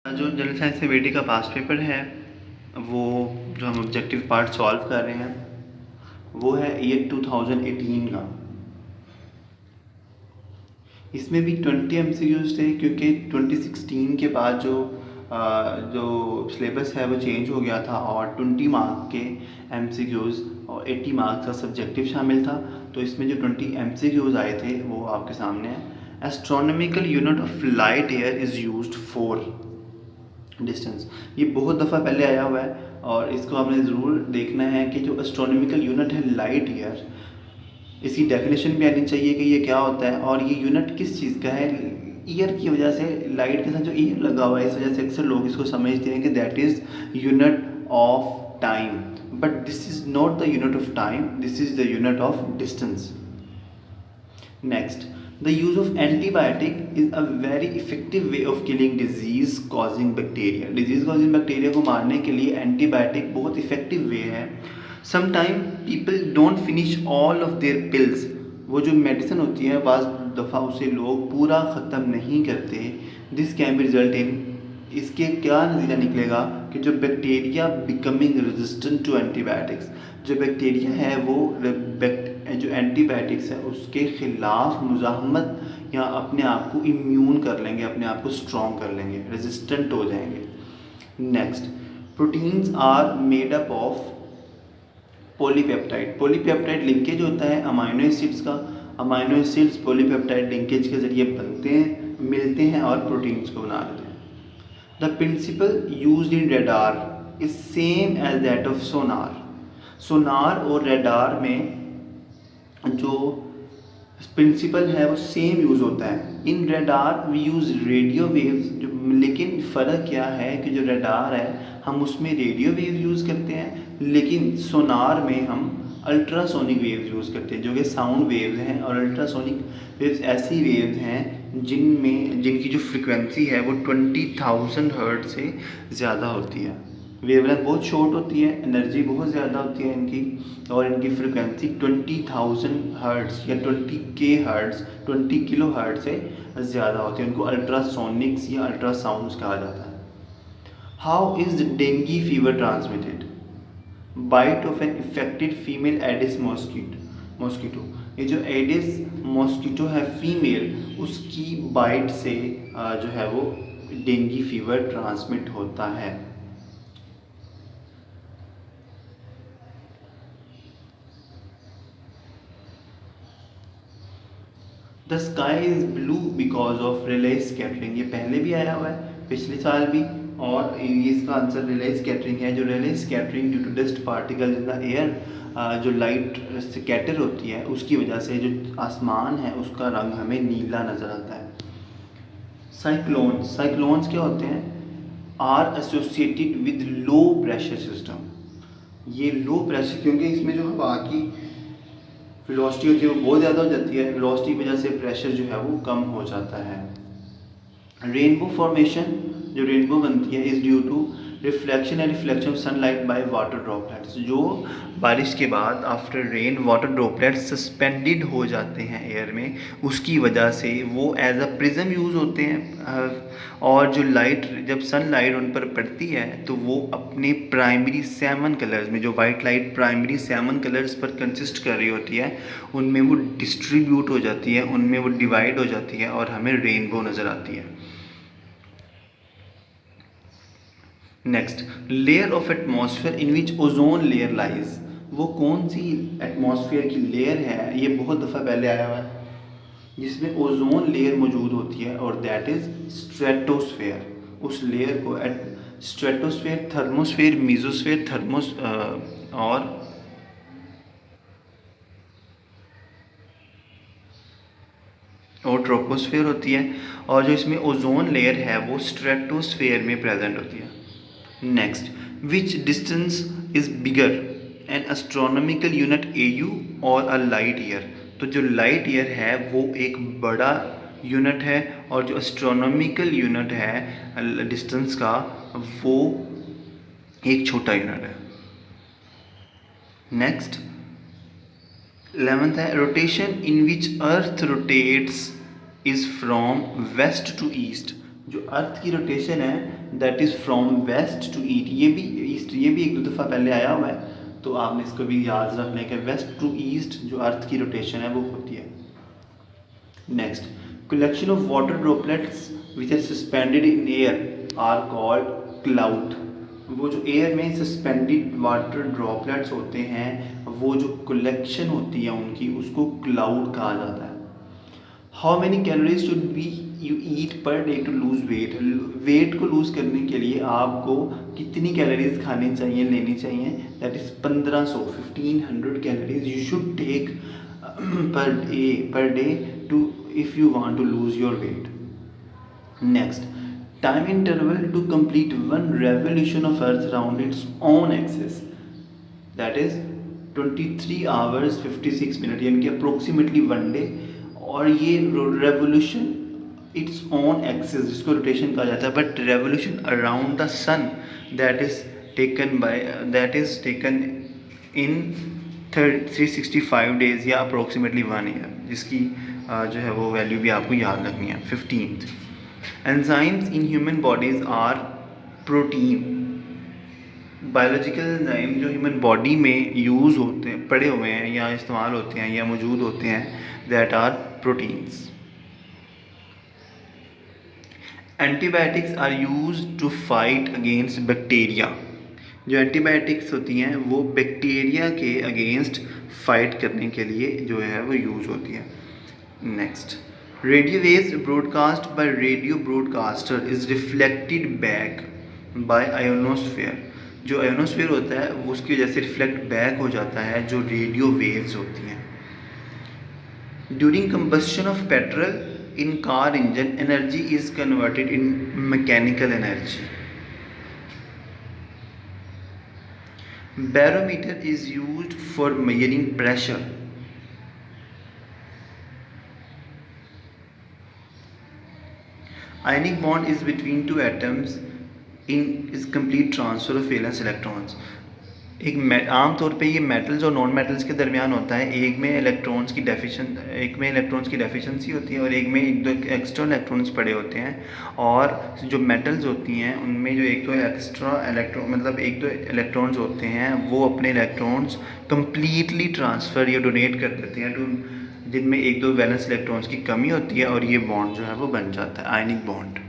जो general science से बेटी का पास्ट पेपर है, वो जो हम ऑब्जेक्टिव पार्ट सॉल्व कर रहे हैं वो है ईयर 2018 का। इसमें भी 20 MCQs थे, क्योंकि 2016 के बाद जो सिलेबस है वो चेंज हो गया था और 20 मार्क के MCQs और 80 मार्क्स का सब्जेक्टिव शामिल था। तो इसमें जो 20 MCQs आए थे वो आपके सामने है। Astronomical unit of light year is used for distance. ये बहुत दफ़ा पहले आया हुआ है और इसको आपने ज़रूर देखना है कि जो एस्ट्रोनॉमिकल यूनिट है लाइट ईयर, इसकी डेफिनेशन भी आनी चाहिए कि ये क्या होता है और ये यूनिट किस चीज़ का है। ईयर की वजह से, लाइट के साथ जो ईयर लगा हुआ है, इस वजह से अक्सर लोग इसको समझते हैं कि that is unit of time, but this is not the unit of time, this is the unit of distance. Next, the use of antibiotic is a very effective way of killing disease causing bacteria. Disease causing bacteria को मारने के लिए antibiotic बहुत effective way है। Sometimes people don't finish all of their pills. वो जो medicine होती है बाज़ दफ़ा उसे लोग पूरा ख़त्म नहीं करते। This can be result in, इसके क्या नतीजा निकलेगा कि जो bacteria becoming resistant to antibiotics, जो बैक्टीरिया है वो जो एंटीबायोटिक्स है उसके ख़िलाफ़ मुज़ाहमत या अपने आप को इम्यून कर लेंगे, अपने आप को स्ट्रॉन्ग कर लेंगे, रेजिस्टेंट हो जाएंगे। Next, proteins are made up of polypeptide. Polypeptide linkage होता है अमाइनो एसिड्स का। अमाइनो एसिड्स पॉलीपेप्टाइड लिंकेज के ज़रिए बनते हैं, मिलते हैं और प्रोटीन्स को बना देते हैं। The principle used in radar is same as that of sonar. सोनार और रेडार में जो प्रिंसिपल है वो सेम यूज़ होता है। In radar we use radio waves, लेकिन फ़र्क क्या है कि जो रेडार है हम उसमें रेडियो वेव यूज़ करते हैं, लेकिन सोनार में हम अल्ट्रासोनिक वेव्स यूज़ करते हैं, जो कि साउंड वेव्स हैं। और अल्ट्रासोनिक वेव्स ऐसी वेव्स हैं जिनकी जो फ्रिक्वेंसी है वो 20,000 हर्ट्ज से ज़्यादा होती है। वेवलेंथ बहुत शॉर्ट होती है, एनर्जी बहुत ज़्यादा होती है इनकी, और इनकी फ्रिक्वेंसी 20,000 हर्ट्ज या 20K हर्ट्ज, 20 किलो हर्ट्ज से ज़्यादा होती है। उनको अल्ट्रासोनिक्स या अल्ट्रासाउंड्स कहा जाता है। How is dengue fever transmitted? Bite of an affected female aedes mosquito. ये जो एडिस मॉस्किटो है फीमेल, उसकी बाइट से जो है वो डेंगू फीवर ट्रांसमिट होता है। The sky is blue because of Rayleigh scattering. ये पहले भी आया हुआ है, पिछले साल भी, और ये इसका आंसर रिले स्कैटरिंग है। जो Rayleigh scattering due to dust particle in the air, जो लाइट स्कैटर होती है उसकी वजह से जो आसमान है उसका रंग हमें नीला नज़र आता है। साइक्लोन्स क्या होते हैं? Are associated with low pressure system. ये लो प्रेशर, क्योंकि इसमें जो हवा की वेलोसिटी होती है वो बहुत ज़्यादा हो जाती है, वेलोसिटी की वजह से प्रेशर जो है वो कम हो जाता है। रेनबो फॉर्मेशन, जो रेनबो बनती है, is due to reflection and reflection of sunlight by water droplets. जो बारिश के बाद after rain water droplets suspended हो जाते हैं एयर में, उसकी वजह से वो एज अ प्रिज्म यूज़ होते हैं। और जो लाइट, जब सनलाइट उन पर पड़ती है तो वो अपने प्राइमरी सेवन कलर्स में, जो white light primary seven colours पर कंसिस्ट कर रही होती है, उनमें वो डिस्ट्रीब्यूट हो जाती है, उनमें वो डिवाइड हो जाती है और हमें रेनबो नज़र आती है। Next, layer of atmosphere in which ozone layer lies. वो कौन सी एटमॉस्फेयर की लेयर है? ये बहुत दफ़ा पहले आया हुआ है, जिसमें ओजोन लेयर मौजूद होती है, और दैट इज़ स्ट्रेटोस्फेयर। उस लेयर को स्ट्रेटोस्फेयर, थर्मोस्फेयर, मीजोस्फेयर, और ट्रोपोस्फेयर होती है, और जो इसमें ओजोन लेयर है वो स्ट्रेटोस्फेयर में प्रेजेंट होती है। Next, which distance is bigger, N astronomical unit AU और अ लाइट ईयर। तो जो लाइट ईयर है वो एक बड़ा यूनिट है, और जो एस्ट्रोनॉमिकल यूनिट है डिस्टेंस का, वो एक छोटा यूनिट है। नेक्स्ट, 11th है, rotation in which earth rotates is from west to east. जो अर्थ की रोटेशन है that is from west to east, ये भी ईस्ट, ये भी एक दो दफ़ा पहले आया हुआ है, तो आपने इसको भी याद रखना है कि वेस्ट टू ईस्ट जो अर्थ की रोटेशन है वो होती है। Next, collection of water droplets which are suspended in air are called cloud। वो जो एयर में सस्पेंडेड वाटर ड्रॉपलेट्स होते हैं, वो जो कलेक्शन होती है उनकी, उसको क्लाउड कहा जाता है। How many calories should be you eat per day to lose weight. Weight को लूज़ करने के लिए आपको कितनी कैलोरीज खानी चाहिए, लेनी चाहिए, that is 1500 calories you should take per day to if you want to lose your weight। Next, time interval to complete one revolution of earth around its own axis, that is 23 hours 56 minutes, यानी कि approximately 1 day। और ये revolution its on axis जिसको rotation कहा जाता है, but revolution around the sun that is taken in 365 days या approximately 1 year, जिसकी जो है वो वैल्यू भी आपको याद रखनी है। 15th, enzymes in human bodies are protein. Biological enzyme जो ह्यूमन बॉडी में यूज़ होते हैं, पड़े हुए हैं या इस्तेमाल होते हैं या मौजूद होते हैं, that are proteins. Antibiotics are use to fight against bacteria. जो एंटीबायोटिक्स होती हैं वो बैक्टीरिया के अगेंस्ट फाइट करने के लिए जो है वो यूज़ होती है। Next, radio waves broadcast by radio broadcaster is reflected back by ionosphere. जो आयोनोस्फेयर होता है वो उसकी वजह से रिफ्लेक्ट बैक हो जाता है जो रेडियो वेव्स होती हैं। During combustion of petrol in car engine, energy is converted in mechanical energy. Barometer is used for measuring pressure. Ionic bond is between two atoms in is complete transfer of valence electrons. आम तौर पे ये metals और non metals के दरमियान होता है। एक में इलेक्ट्रॉन्स की डेफिशिएंसी होती है और एक में एक दो एक्स्ट्रा इलेक्ट्रॉन्स पड़े होते हैं। और जो मेटल्स होती हैं उनमें जो एक दो एक्स्ट्रा इलेक्ट्रॉन मतलब एक दो इलेक्ट्रॉन्स होते हैं वो अपने इलेक्ट्रॉन्स कम्प्लीटली ट्रांसफ़र या डोनेट कर देते हैं जिनमें एक दो वैलेंस इलेक्ट्रॉन्स की कमी होती है और ये बॉन्ड जो है वो बन जाता है, आयनिक बॉन्ड।